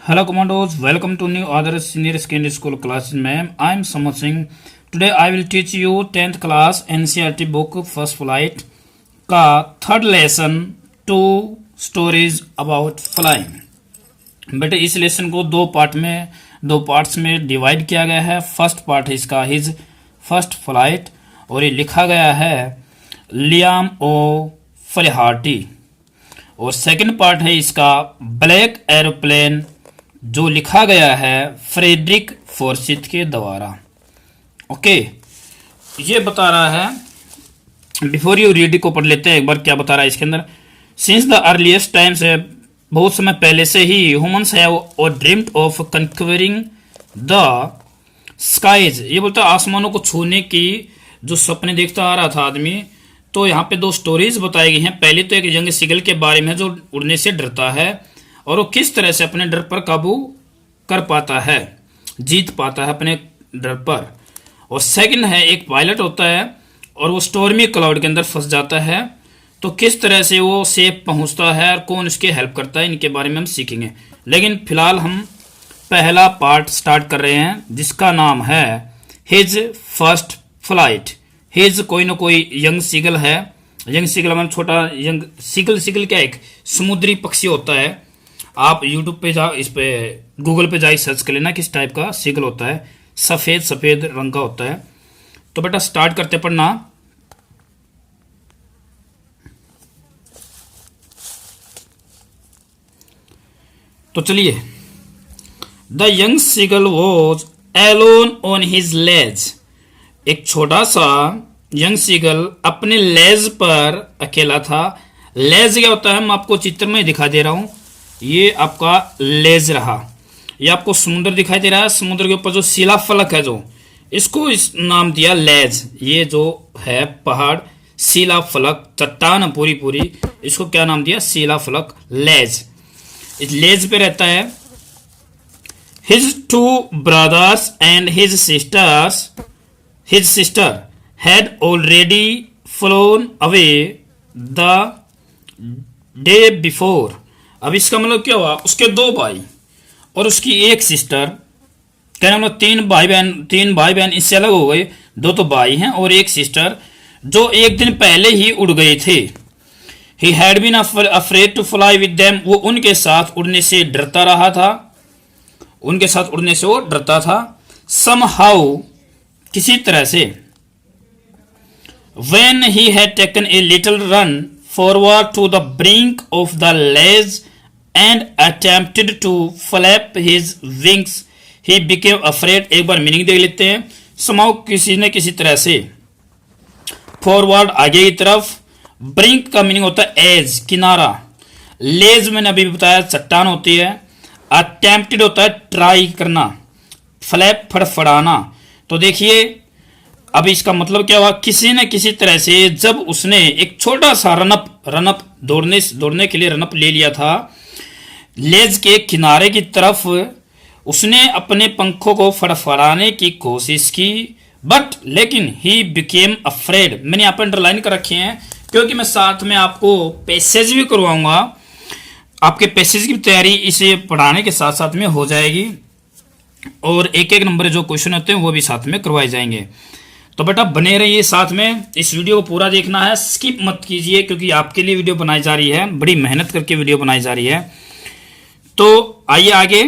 Hello commandos, welcome to new other senior secondary school classes ma'am. I am Samad Singh. Today I will teach you 10th class NCERT book First Flight का third lesson two stories about flying. बेटे इस lesson को दो parts में divide किया गया है। First part है इसका हिज फर्स्ट फ्लाइट और ये लिखा गया है लियाम ओ फ्लेहार्टी, और सेकंड पार्ट है इसका ब्लैक एरोप्लेन जो लिखा गया है फ्रेडरिक फोर्सिथ के द्वारा। ओके, ये बता रहा है, बिफोर यू रीड को पढ़ लेते हैं एक बार क्या बता रहा है इसके अंदर। सिंस द अर्लीस्ट टाइम्स, बहुत समय पहले से ही ह्यूमंस हैव और ड्रीम्ड ऑफ कंक्वेरिंग द स्काइज, ये बोलता है आसमानों को छूने की जो सपने देखता आ रहा था आदमी। तो यहाँ पे दो स्टोरीज बताई गई हैं। पहली तो एक यंग सीगल के बारे में जो उड़ने से डरता है और वो किस तरह से अपने डर पर काबू कर पाता है, जीत पाता है अपने डर पर। और सेकंड है एक पायलट होता है और वो स्टॉर्मी क्लाउड के अंदर फंस जाता है, तो किस तरह से वो सेफ पहुंचता है और कौन उसकी हेल्प करता है, इनके बारे में हम सीखेंगे। लेकिन फिलहाल हम पहला पार्ट स्टार्ट कर रहे हैं जिसका नाम है हिज फर्स्ट फ्लाइट। हिज कोई ना कोई यंग सीगल है। यंग सीगल मतलब छोटा यंग सीगल क्या एक समुद्री पक्षी होता है। आप यूट्यूब पे जाओ, इस पे गूगल पे जाए सर्च कर लेना किस टाइप का सीगल होता है। सफेद रंग का होता है। तो बेटा स्टार्ट करते पढ़ना। तो चलिए, the young seagull was alone on his ledge. एक छोटा सा यंग सीगल अपने लेज पर अकेला था। लेज क्या होता है, मैं आपको चित्र में दिखा दे रहा हूं। ये आपका लेज रहा, ये आपको समुद्र दिखाई दे रहा है। समुद्र के ऊपर जो शिला फलक है, जो इसको इस नाम दिया लेज। ये जो है पहाड़, शिला फलक, चट्टान पूरी, इसको क्या नाम दिया, शिला फलक, लेज। इस लेज पे रहता है। His two brothers and his sister had already flown away the day before। अब इसका मतलब क्या हुआ, उसके दो भाई और उसकी एक सिस्टर, कहने मतलब तीन भाई बहन इससे अलग हो गए। दो तो भाई हैं और एक सिस्टर जो एक दिन पहले ही उड़ गए थे। He had been afraid to fly with them, वो उनके साथ उड़ने से डरता रहा था। उनके साथ उड़ने से वो डरता था। Somehow, किसी तरह से। When he had taken a little run forward to the brink of the ledge and attempted to flap his wings, he became afraid। एक बार मीनिंग देख लेते हैं। somehow किसी न किसी तरह से, फॉरवर्ड आगे की तरफ, ब्रिंक का मीनिंग होता है एज, किनारा। लेज मैंने अभी बताया चट्टान होती है। अटेम्प्टेड होता है ट्राई करना, फ्लैप फड़फड़ाना। तो देखिए अब इसका मतलब क्या हुआ, किसी न किसी तरह से जब उसने एक छोटा सा रनअप दौड़ने के लिए रनअप ले लिया था, लेज के किनारे की तरफ उसने अपने पंखों को फड़फड़ाने की कोशिश की, बट लेकिन ही बिकेम अफ्रेड। मैंने यहाँ पर अंडरलाइन कर रखे हैं क्योंकि मैं साथ में आपको पैसेज भी करवाऊंगा। आपके पैसेज की तैयारी इसे पढ़ाने के साथ साथ में हो जाएगी और एक नंबर जो क्वेश्चन होते हैं वो भी साथ में करवाए जाएंगे। तो बेटा बने रहिए साथ में, इस वीडियो को पूरा देखना है, स्किप मत कीजिए क्योंकि आपके लिए वीडियो बनाई जा रही है, बड़ी मेहनत करके वीडियो बनाई जा रही है। तो आइए आगे।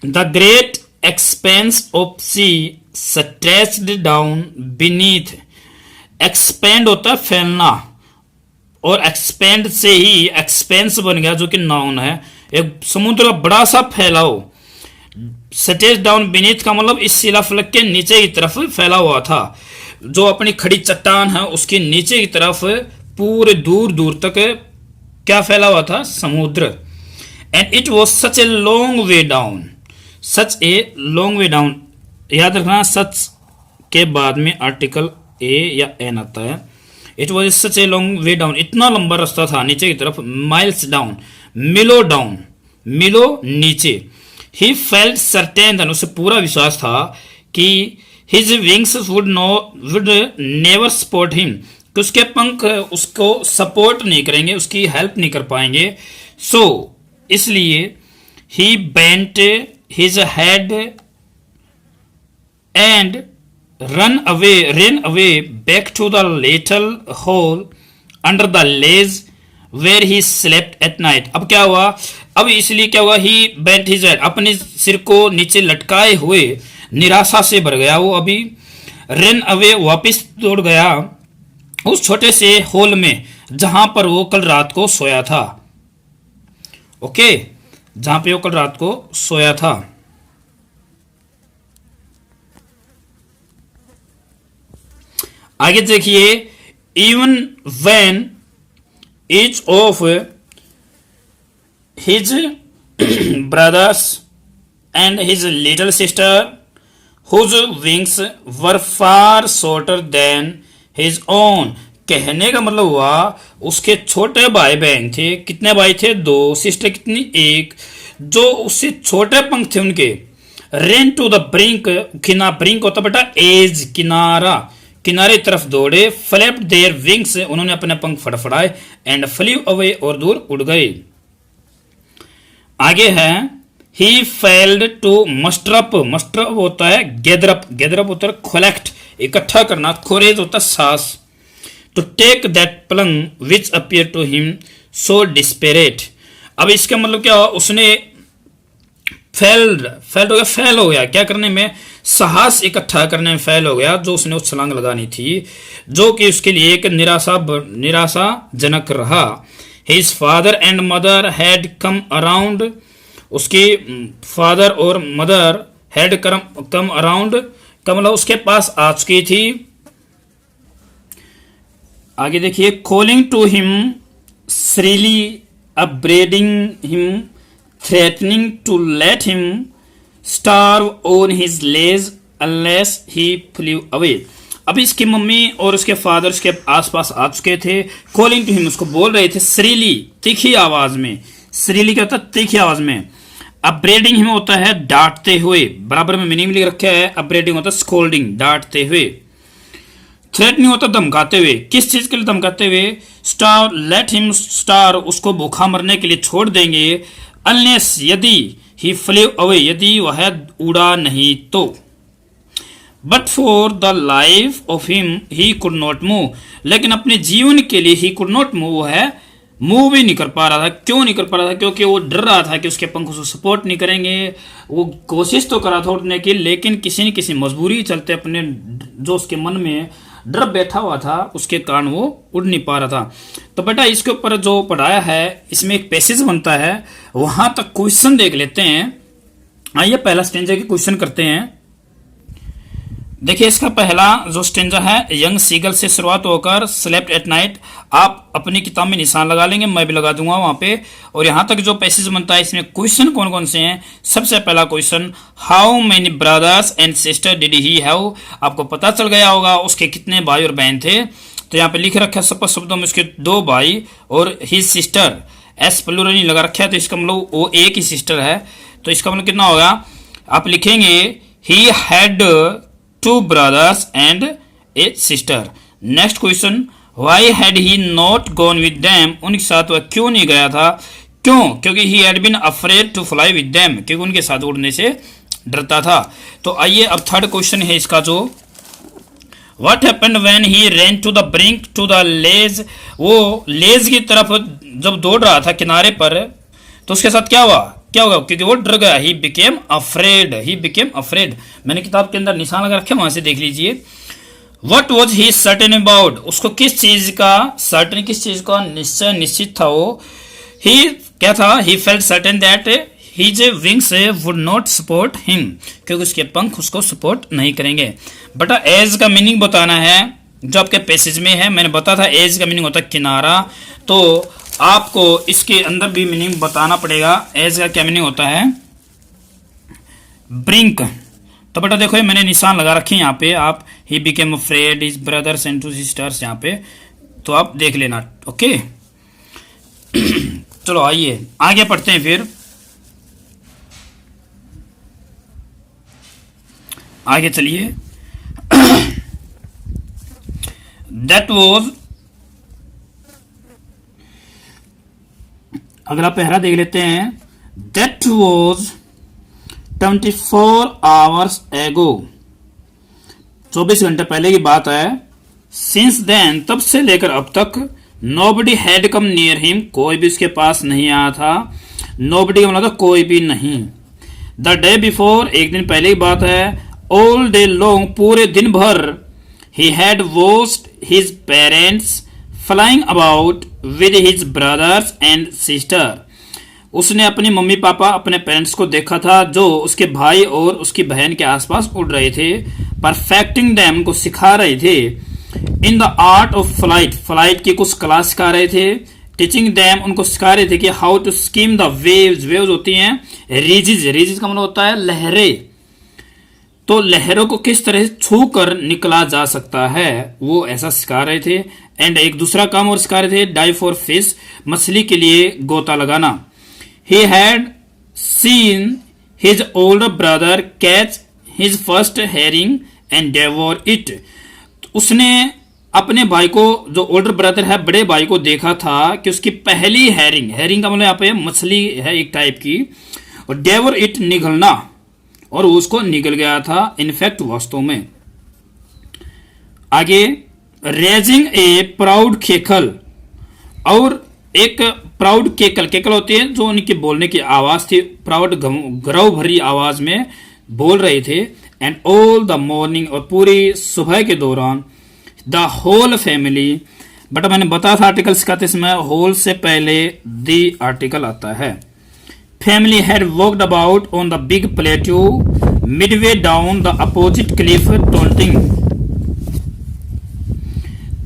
The great expanse of sea stretched down beneath. Expand होता है फैलना और एक्सपेंड से ही एक्सपेंस बन गया जो कि नाउन है। एक समुद्र का बड़ा सा फैलाव। स्ट्रेच डाउन बीनीथ का मतलब इस शिलाफलक के नीचे की तरफ फैला हुआ था। जो अपनी खड़ी चट्टान है उसके नीचे की तरफ पूरे दूर तक क्या फैला हुआ था, समुद्र। And it was such a long way down. Such a long way down, याद रखना सच के बाद में आर्टिकल ए या एन आता है। It was such a long way down, इतना लंबा रास्ता था नीचे की तरफ। माइल्स डाउन, मिलो नीचे। He felt certain, उसे पूरा विश्वास था कि his wings would never support him, कि उसके पंख उसको सपोर्ट नहीं करेंगे, उसकी हेल्प नहीं कर पाएंगे। इसलिए he bent his head and ran away back to the little hole under the ledge where he slept at night. अब क्या हुआ, अब इसलिए क्या हुआ, he bent his head, अपने सिर को नीचे लटकाए हुए निराशा से भर गया वो अभी, ran away वापस दौड़ गया उस छोटे से होल में जहां पर वो कल रात को सोया था. ओके, जहां पे वो कल रात को सोया था. आगे देखिए, even when each of his brothers and his little sister whose wings were far shorter than his own. कहने का मतलब हुआ उसके छोटे भाई बहन थे, कितने भाई थे, 2, सिस्टर कितनी, 1, जो उससे छोटे पंख थे उनके. Ran to the brink, brink होता बेटा एज, किनारा, किनारे तरफ दौड़े. फ्लैप्ड देयर विंग्स, उन्होंने अपने पंख फड़फड़ाए. एंड फ्लीव अवे, और दूर उड़ गए. आगे है, he failed to muster up. Muster up होता है गैदर अप, गैदर अप होता है कलेक्ट, इकट्ठा करना. खोरेज होता है सांस. To take that plunge which appear to him so desperate. अब इसका मतलब क्या हुआ, उसने फेल्ड हो गया क्या करने में, साहस इकट्ठा करने में फेल हो गया, जो उसने उस छलांग लगानी थी, जो कि उसके लिए एक निराशाजनक रहा. His father and mother had come around, उसके फादर और मदर हैड कम अराउंड, कमला उसके पास आ चुकी थी. आगे देखिए, calling to him shrilly, upbraiding him, threatening to let him starve on his ledge unless he flew away. अब इसकी मम्मी और उसके फादर उसके आसपास आ चुके थे. कॉलिंग टू हिम, उसको बोल रहे थे श्रीली, तीखी आवाज में. श्रीली क्या होता है, तीखी आवाज में. अपब्रेडिंग हिम होता है डांटते हुए, बराबर में मीनिंग लिख रखा है. अपब्रेडिंग होता है स्कोल्डिंग, डांटते हुए. थ्रेटनिंग होता है धमकाते हुए. किस चीज के लिए धमकाते हुए, स्टार, लेट हिम स्टार, उसको भूखा मरने के लिए छोड़ देंगे. अनलेस, यदि, ही फ्लेव अवे, यदि वह उड़ा नहीं तो. But for the life of him he could not move, लेकिन अपने जीवन के लिए ही कुड नॉट मूव, वो है मूव भी नहीं कर पा रहा था. क्यों नहीं कर पा रहा था, क्योंकि वो डर रहा था कि उसके पंख उसको सपोर्ट नहीं करेंगे. वो कोशिश तो करा था उड़ने की, लेकिन किसी न किसी मजबूरी चलते, अपने जो उसके मन में डर बैठा हुआ था, उसके कारण वो उड़ नहीं पा रहा था. तो बेटा इसके ऊपर जो पढ़ाया है, इसमें एक पैसेज बनता है, वहां तक क्वेश्चन देख लेते हैं. आइए पहला स्टेंजा के क्वेश्चन करते हैं. देखिए इसका पहला जो स्टेंजा है, यंग सीगल से शुरुआत होकर स्लेप्ट एट नाइट. आप अपनी किताब में निशान लगा लेंगे, मैं भी लगा दूंगा वहां पे. और यहां तक जो पैसेज बनता है, इसमें क्वेश्चन कौन कौन से हैं. सबसे पहला question, how many brothers and sister did he have. आपको पता चल गया होगा उसके कितने भाई और बहन थे. तो यहाँ पे लिख रखा है स्पष्ट शब्दों में उसके 2 भाई और हिज सिस्टर, एस प्लूरल नहीं लगा रखा है, तो इसका मतलब वो एक ही सिस्टर है. तो इसका मतलब कितना होगा, आप लिखेंगे he had 2 brothers and a sister. Next question, why had he not gone with them, उनके साथ वह क्यों नहीं गया था. क्यों, क्योंकि he had been afraid to fly with them, क्योंकि उनके साथ उड़ने से डरता था. तो आइए अब थर्ड क्वेश्चन है इसका, जो what happened when he ran to the brink to the ledge. वो लेज की तरफ जब दौड़ रहा था किनारे पर, तो उसके साथ क्या हुआ, क्या होगा, क्योंकि वो डर गया. He became afraid. मैंने किताब के अंदर निशान लगा रखे, वहां से देख लीजिए. What was he certain about, उसको किस चीज का सर्टेन, किस चीज का निश्चय, निश्चित था वो. ही क्या था, he felt certain that his wings would not support him, क्योंकि उसके पंख उसको सपोर्ट नहीं करेंगे. बटा एज का मीनिंग बताना है, जो आपके पैसेज में है. मैंने बताया था एज का मीनिंग होता है किनारा, तो आपको इसके अंदर भी मीनिंग बताना पड़ेगा. एज का क्या मीनिंग होता है, ब्रिंक. तो बेटा देखो मैंने निशान लगा रखे यहाँ पे, आप he became afraid his brothers and 2 sisters यहाँ पे, तो आप देख लेना. ओके चलो आइए आगे पढ़ते हैं. फिर आगे चलिए. दैट वॉज, अगला पहरा देख लेते हैं. That was 24 hours ago. 24 घंटे पहले की बात है. सिंस देन, तब से लेकर अब तक, nobody had come near him, कोई भी उसके पास नहीं आया था. नोबडी का मतलब कोई भी नहीं. द डे बिफोर, एक दिन पहले की बात है. ऑल डे लॉन्ग, पूरे दिन भर. He had watched his parents flying about with his brothers and sister. उसने अपनी मम्मी पापा, अपने पेरेंट्स को देखा था जो उसके भाई और उसकी बहन के आसपास उड़ रहे थे. परफेक्टिंग देम, को सिखा रहे थे. In the art of flight, flight की कुछ क्लास सिखा रहे थे. टीचिंग देम, उनको सिखा रहे थे कि how to skim the waves. Waves होती हैं रीजिज. रीजिज का मतलब होता है लहरें. तो लहरों को किस तरह से छू कर निकला जा सकता है, वो ऐसा सिखा रहे थे. एंड एक दूसरा काम और सिखा रहे थे, डाई फॉर फिश, मछली के लिए गोता लगाना. He had seen his older brother catch his first herring and devour it. उसने अपने भाई को, जो ओल्डर ब्रदर है, बड़े भाई को देखा था कि उसकी पहली हैरिंग, हैरिंग का मतलब यहाँ पे मछली है एक टाइप की, और डेवर इट, निगलना, और उसको निगल गया था इनफैक्ट वास्तव में. आगे, रेजिंग ए प्राउड केकल, और एक प्राउड केकल, केकल होती है जो उनकी बोलने की आवाज थी, प्राउड गर्व भरी आवाज में बोल रहे थे. एंड ऑल द मॉर्निंग, और पूरी सुबह के दौरान. द होल फैमिली, बट मैंने बताया था आर्टिकल सिखाते इसमें होल से पहले द आर्टिकल आता है. Family had walked about on the big plateau Midway down the opposite Cliff,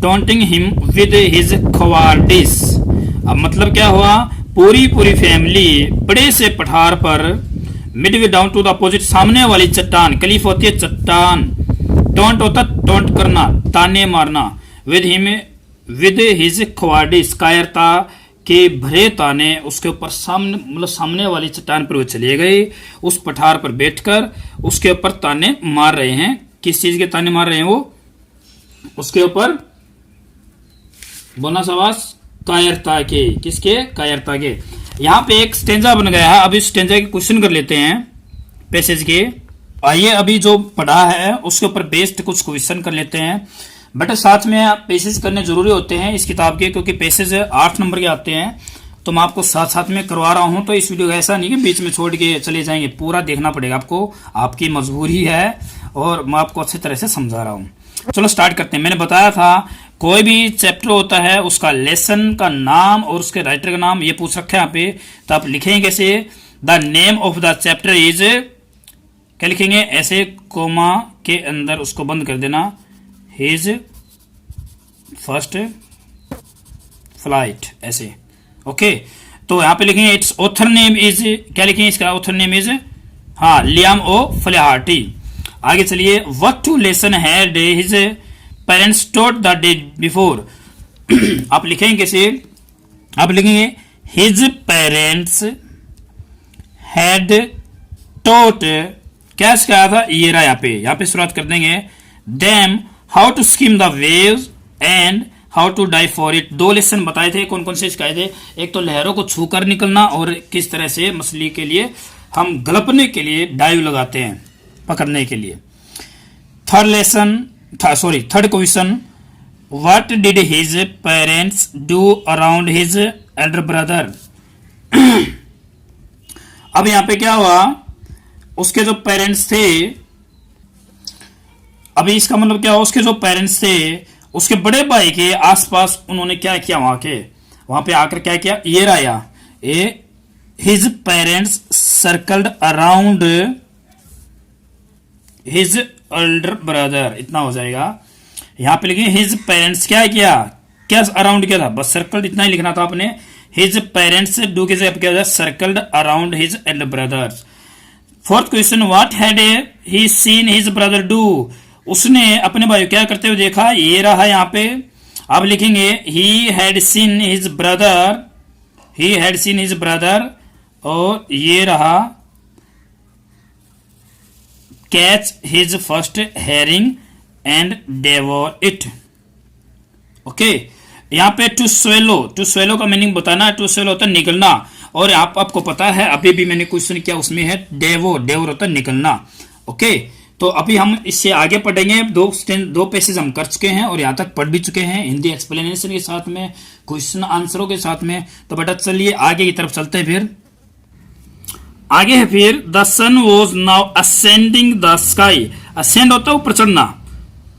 taunting him with his cowardice. अब मतलब क्या हुआ, पूरी फैमिली बड़े से पठार पर, midway down to the opposite, सामने वाली चट्टान, क्लिफ होती है चट्टान. टोंट होता टोंट करना, ताने मारना. विद हिज cowardice, कायरता के भरे ताने उसके ऊपर, सामने मतलब सामने वाली चट्टान पर वो चले गए. उस पठार पर बैठकर उसके ऊपर ताने मार रहे हैं. किस चीज के ताने मार रहे हैं वो, उसके ऊपर बोना सवास, कायरता के. किसके, कायरता के. यहाँ पे एक स्टेंजा बन गया है. अभी इस स्टेंजा के क्वेश्चन कर लेते हैं पैसेज के. आइए, अभी जो पढ़ा है उसके ऊपर बेस्ड कुछ क्वेश्चन कर लेते हैं. बट साथ में पैसेज करने जरूरी होते हैं इस किताब के, क्योंकि पैसेज 8 नंबर के आते हैं. तो मैं आपको साथ साथ में करवा रहा हूं. तो इस वीडियो को ऐसा नहीं कि बीच में छोड़ के चले जाएंगे, पूरा देखना पड़ेगा आपको, आपकी मजबूरी है, और मैं आपको अच्छी तरह से समझा रहा हूं. चलो स्टार्ट करते हैं. मैंने बताया था कोई भी चैप्टर होता है उसका लेसन का नाम और उसके राइटर का नाम ये पूछ रखा है यहाँ पे. तो आप लिखेंगे कैसे, the name of the chapter is, क्या लिखेंगे, ऐसे कोमा के अंदर उसको बंद कर देना, हिज फर्स्ट फ्लाइट, ऐसे. ओके, तो यहाँ पे लिखेंगे इट्स ऑथर नेम इज, क्या लिखेंगे इसका ऑथर नेम इज, हाँ, लियाम ओ फ्लेहार्टी. आगे चलिए, what two lesson had his parents taught the day before. आप लिखेंगे कैसे, आप लिखेंगे हिज पेरेंट्स हैड टॉट, क्या सिखाया था, ये रहा. यहाँ पे शुरुआत कर देंगे. Them how to skim the waves and how to dive for it. 2 lesson बताए थे. कौन कौन से सिखाए थे, एक तो लहरों को छू कर निकलना, और किस तरह से मछली के लिए हम गलपने के लिए डाइव लगाते हैं, पकड़ने के लिए. Third question, what did his parents do around his elder brother. अब यहां पे क्या हुआ, उसके जो पेरेंट्स थे, अभी इसका मतलब क्या हुआ, उसके जो पेरेंट्स थे उसके बड़े भाई के आसपास उन्होंने क्या किया, वहां पे आकर क्या किया, ये रहा, ए his parents circled around his elder brother, इतना हो जाएगा. यहां पे लिखिए हिज पेरेंट्स क्या किया, क्या अराउंड किया था, बस सर्कल्ड इतना ही लिखना था आपने. हिज पेरेंट्स डू के जगह क्या, circled around his Elder brothers. Fourth question, what had he scene his brother do. उसने अपने भाई क्या करते हुए देखा, ये रहा यहाँ पे. अब लिखेंगे he had seen his brother, he had seen his brother, और ये रहा catch his first herring and devour it. Okay, यहाँ पे टू स्वेलो, टू स्वेलो का मीनिंग बताना है. टू स्वेलो होता है निगलना, और आपको पता है अभी भी मैंने क्वेश्चन किया उसमें है डेवो होता है निकलना। ओके, तो अभी हम इससे आगे पढ़ेंगे। दो पेसेज हम कर चुके हैं और यहाँ तक पढ़ भी चुके हैं हिंदी एक्सप्लेनेशन के साथ में, क्वेश्चन आंसरों के साथ में। तो बेटा चलिए आगे की तरफ चलते हैं। फिर आगे है फिर the sun was now ascending the sky. Ascend होता है ऊपर चढ़ना,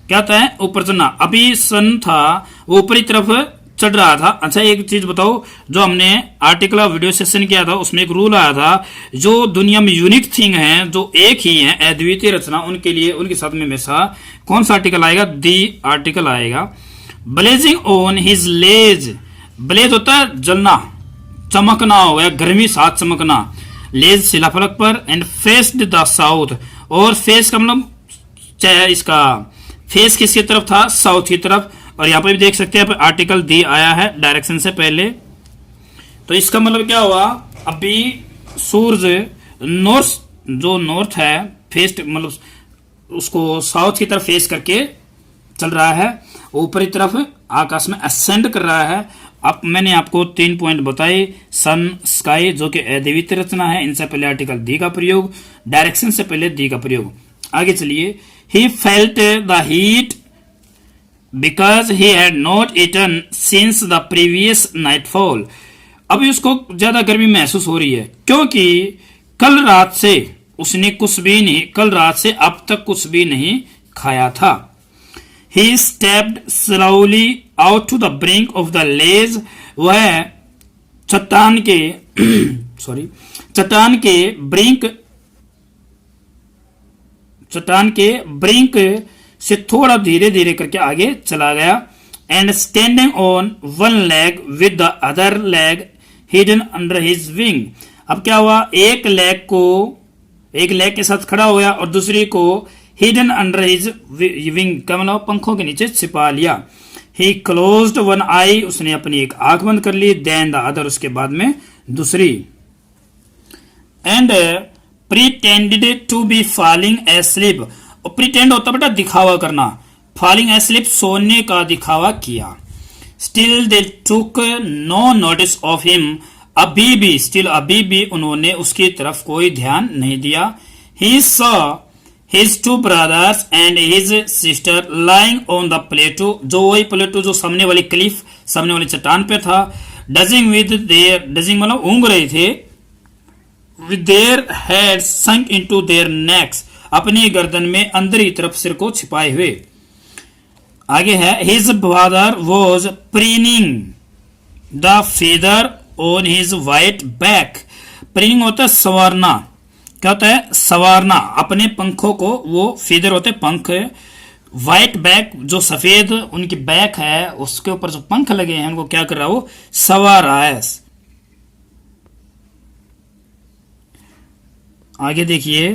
क्या होता है ऊपर चढ़ना। अभी सन था वो ऊपरी तरफ चढ़ रहा था। अच्छा एक चीज बताओ, जो हमने आर्टिकल ऑफ वीडियो सेशन किया था उसमें एक रूल आया था, जो दुनिया में यूनिक थिंग है, जो एक ही है, अद्वितीय रचना, उनके लिए उनके साथ में हमेशा कौन सा आर्टिकल आएगा? दी आर्टिकल आएगा। Blazing on his ledge, blaze होता है जलना, चमकना हो गया, गर्मी साथ चमकना, लेज शिलाफलक पर। एंड फेस्ड द साउथ, और फेस का मतलब इसका फेस किसकी तरफ था? साउथ की तरफ। और यहां पर भी देख सकते हैं आर्टिकल दी आया है डायरेक्शन से पहले। तो इसका मतलब क्या हुआ? अभी सूरज नॉर्थ है, फेस मतलब उसको साउथ की तरफ फेस करके चल रहा है, ऊपरी तरफ आकाश में असेंड कर रहा है। अब मैंने आपको 3 पॉइंट बताए, सन, स्काई जो कि अद्वितीय रचना है, इनसे पहले आर्टिकल दी का प्रयोग, डायरेक्शन से पहले दी का प्रयोग। आगे चलिए। He felt the heat because he had not eaten since the previous nightfall. अभी उसको ज्यादा गर्मी महसूस हो रही है क्योंकि कल रात से उसने कुछ भी नहीं, कल रात से अब तक कुछ भी नहीं खाया था। He stepped slowly out to the brink of the ledge। वह चट्टान के ब्रिंक से थोड़ा धीरे धीरे करके आगे चला गया। And standing on one leg with the other leg hidden under his wing. अब क्या हुआ? एक लेग के साथ खड़ा हो गया और दूसरी को हिडन अंडर हिज विंग का मतलब पंखों के नीचे छिपा लिया। ही क्लोज्ड वन आई, उसने अपनी एक आंख बंद कर ली। देन द अदर, उसके बाद में दूसरी। And pretended to be falling asleep. और प्रिटेंड होता बेटा दिखावा करना, फॉलिंग एस्लीप सोने का दिखावा किया। Still they took no notice of him. अभी भी उन्होंने उसकी तरफ कोई ध्यान नहीं दिया। He saw his two brothers and his sister lying on the plateau, जो वही प्लेटो जो सामने वाली क्लिफ, सामने वाली चट्टान पे था। डजिंग मतलब ऊँग रहे थे। with their heads sunk into their necks, अपनी गर्दन में अंदर की तरफ सिर को छिपाए हुए। आगे है his father was preening the feather on his white back। preening होता है संवारना, क्या होता है? सवारना अपने पंखों को, वो फेदर होते पंख। व्हाइट बैक जो सफेद उनकी बैक है उसके ऊपर जो पंख लगे हैं उनको क्या कर रहा है? वो सवार रहा है। आगे देखिए।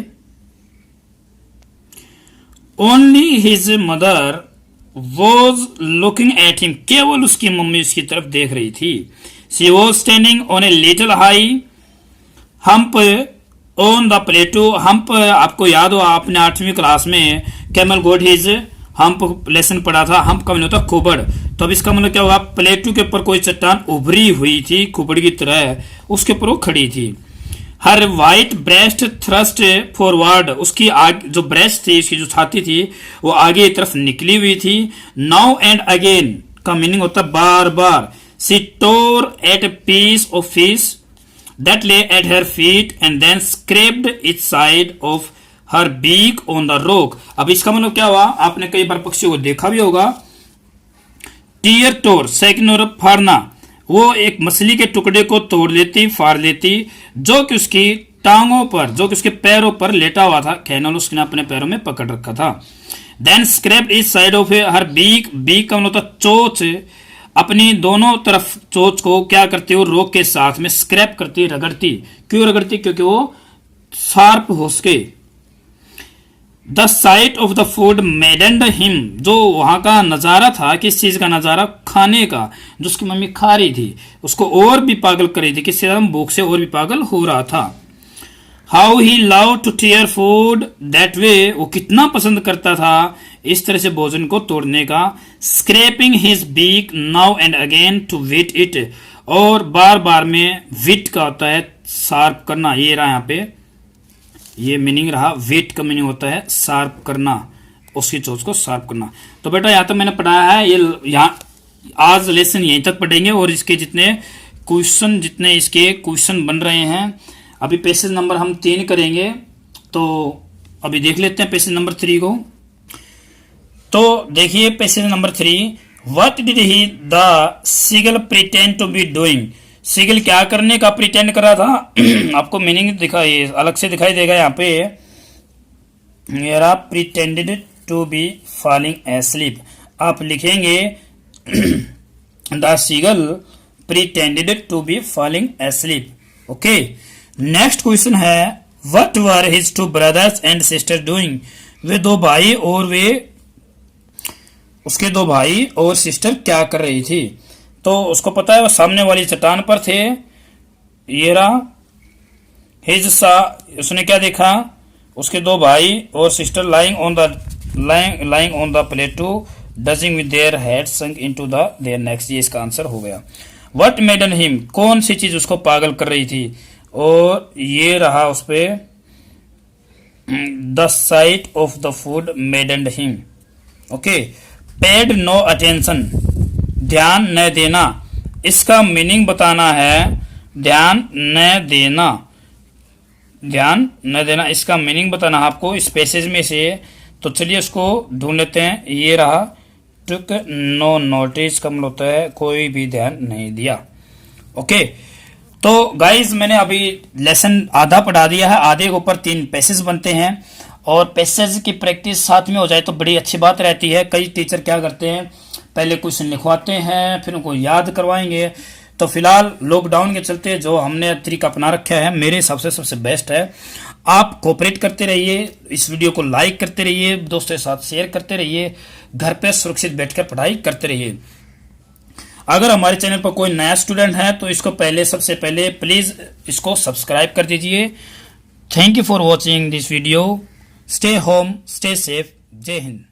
Only his mother was looking at him, केवल उसकी मम्मी उसकी तरफ देख रही थी। She was standing on a little high hump on the plateau. Hump आपको याद हो, आपने 8वीं क्लास में कैमल गोड हिज हम्प लेसन पढ़ा था। हम्प का मतलब होता खोपड़। तो अब इसका मतलब क्या हुआ? प्लेटो के ऊपर कोई चट्टान उभरी हुई थी खोपड़ की तरह, उसके ऊपर वो खड़ी थी। हर वाइट ब्रेस्ट थ्रस्ट फॉरवर्ड, उसकी जो ब्रेस्ट थी, उसकी जो छाती थी वो आगे की तरफ निकली हुई थी। नाउ एंड अगेन का मीनिंग होता है बार बार। See tore at a piece of fish that lay at her feet and then scraped its side of her beak on the rock। अब इसका मतलब क्या हुआ? आपने कई बार पक्षियों को देखा भी होगा। टीयर टोर, सेकंड और फाड़ना, वो एक मछली के टुकड़े को तोड़ लेती, फाड़ लेती, जो कि उसकी टांगों पर, जो कि उसके पैरों पर लेटा हुआ था। कैनल उसने अपने पैरों में पकड़ रखा था। Then scraped each side of her beak, beak का मतलब चोच, अपनी दोनों तरफ चोच को क्या करती हो? रोक के साथ में स्क्रैप करती, रगड़ती। क्यों रगड़ती? क्योंकि वो शार्प हो सके। The sight of the food maddened him, जो वहां का नजारा था, किस चीज का नजारा? खाने का, जो उसकी मम्मी खा रही थी, उसको और भी पागल कर रही थी। किससे? भूख से और भी पागल हो रहा था। How he love to tear food that way, वो कितना पसंद करता था इस तरह से भोजन को तोड़ने का। Scraping his beak now and again to whet it, और बार बार में विट का होता है शार्प करना, ये रहा यहाँ पे, ये मीनिंग रहा। विट का मीनिंग होता है शार्प करना, उसकी चोट को शार्प करना। तो बेटा यहाँ तक मैंने पढ़ाया है, ये यहाँ आज लेसन यहीं तक पढ़ेंगे और इसके जितने क्वेश्चन बन रहे हैं, अभी पेसेज नंबर हम 3 करेंगे। तो अभी देख लेते हैं पेसेज नंबर 3 को। तो देखिए passage number 3, what did he the seagull pretend to be doing. Seagull क्या करने का प्रिटेंड कर रहा था आपको मीनिंग दिखाई अलग से दिखाई देगा यहाँ पे, मेरा pretended to be falling asleep. आप लिखेंगे the seagull pretended to be falling asleep. Okay, next question है, what were his 2 brothers and sister doing. वे 2 भाई और उसके 2 भाई और सिस्टर क्या कर रही थी। तो उसको पता है वो सामने वाली चट्टान पर थे, ये रहा हिज सा, उसने क्या देखा, उसके 2 भाई और sister lying on the plateau dozing with their head sunk into their necks. ये इसका आंसर हो गया। व्हाट मेडन हिम, कौन सी चीज उसको पागल कर रही थी, और ये रहा उस पे, the sight of the food maddened him. Okay, paid no attention, ध्यान न देना, इसका मीनिंग बताना है, ध्यान न देना, ध्यान न देना, इसका मीनिंग बताना है आपको इस पैसेज में से। तो चलिए उसको ढूंढ लेते हैं। ये रहा, टुक नो नोटिस का मतलब होता है कोई भी ध्यान नहीं दिया। ओके, तो गाइज मैंने अभी लेसन आधा पढ़ा दिया है, आधे के ऊपर 3 पैसेज बनते हैं, और पैसेज की प्रैक्टिस साथ में हो जाए तो बड़ी अच्छी बात रहती है। कई टीचर क्या करते हैं, पहले क्वेश्चन लिखवाते हैं फिर उनको याद करवाएंगे। तो फिलहाल लॉकडाउन के चलते जो हमने तरीका अपना रखा है, मेरे हिसाब से सबसे बेस्ट है। आप कोऑपरेट करते रहिए, इस वीडियो को लाइक करते रहिए, दोस्तों के साथ शेयर करते रहिए, घर पे सुरक्षित बैठकर पढ़ाई करते रहिए। अगर हमारे चैनल पर कोई नया स्टूडेंट है तो इसको सबसे पहले प्लीज इसको सब्सक्राइब कर दीजिए। Thank you for watching this video. Stay home, stay safe. जय हिंद।